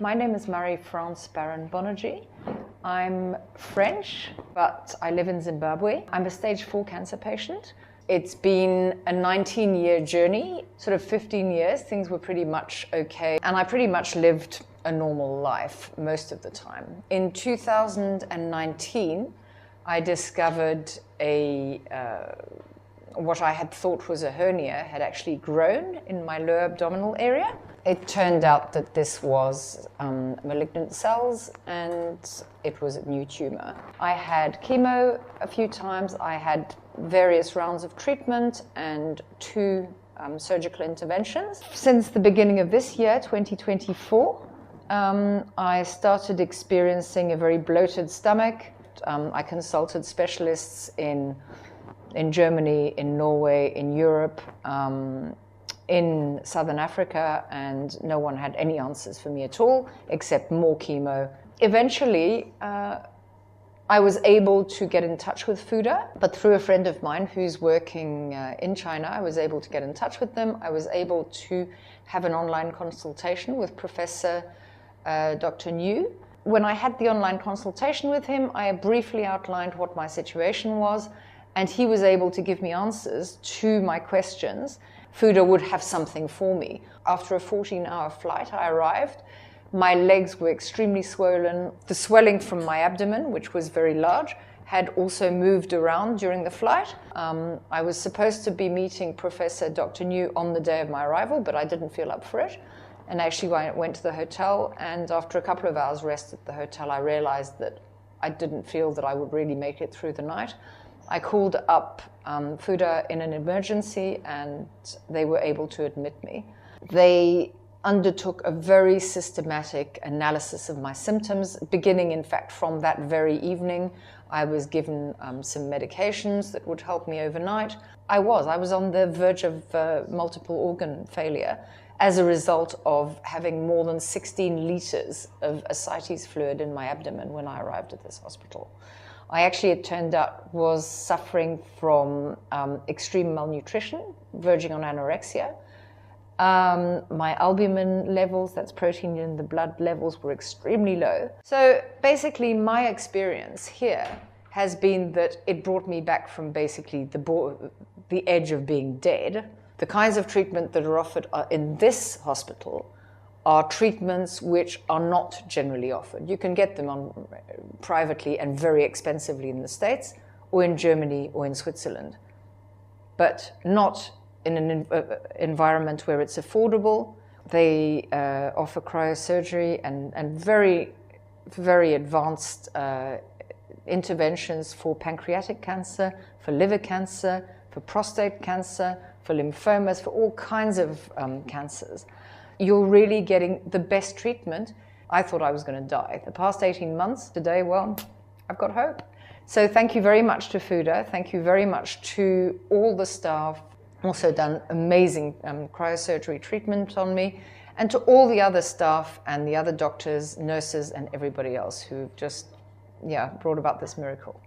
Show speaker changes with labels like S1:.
S1: My name is Marie-France Baron-Bonergy. I'm French, but I live in Zimbabwe. I'm a stage 4 cancer patient. It's been a 19-year journey, sort of 15 years. Things were pretty much okay, and I pretty much lived a normal life most of the time. In 2019, I discovered what I had thought was a hernia had actually grown in my lower abdominal area. It turned out that this was malignant cells, and it was a new tumor. I had chemo a few times. I had various rounds of treatment and 2 surgical interventions. Since the beginning of this year, 2024, I started experiencing a very bloated stomach. I consulted specialists in Germany, in Norway, in Europe, in Southern Africa, and no one had any answers for me at all, except more chemo. Eventually, I was able to get in touch with Fuda, but through a friend of mine who's working in China, I was able to get in touch with them. I was able to have an online consultation with Professor Dr. New. When I had the online consultation with him, I briefly outlined what my situation was, and he was able to give me answers to my questions. Fuda would have something for me. After a 14-hour flight, I arrived. My legs were extremely swollen. The swelling from my abdomen, which was very large, had also moved around during the flight. I was supposed to be meeting Professor Dr. New on the day of my arrival, but I didn't feel up for it. And actually, I went to the hotel, and after a couple of hours rest at the hotel, I realized that I didn't feel that I would really make it through the night. I called up Fuda in an emergency, and they were able to admit me. They undertook a very systematic analysis of my symptoms, beginning, in fact, from that very evening. I was given some medications that would help me overnight. I was on the verge of multiple organ failure as a result of having more than 16 liters of ascites fluid in my abdomen when I arrived at this hospital. I actually, it turned out, was suffering from extreme malnutrition, verging on anorexia. My albumin levels, that's protein in the blood levels, were extremely low. So basically, my experience here has been that it brought me back from basically the edge of being dead. The kinds of treatment that are offered in this hospital are treatments which are not generally offered. You can get them privately and very expensively in the States, or in Germany, or in Switzerland, but not in an environment where it's affordable. They offer cryosurgery and very, very advanced interventions for pancreatic cancer, for liver cancer, for prostate cancer, for lymphomas, for all kinds of cancers. You're really getting the best treatment. I thought I was going to die. The past 18 months, today, well, I've got hope. So thank you very much to Fuda. Thank you very much to all the staff. Also done amazing cryosurgery treatment on me. And to all the other staff and the other doctors, nurses, and everybody else who've just, brought about this miracle.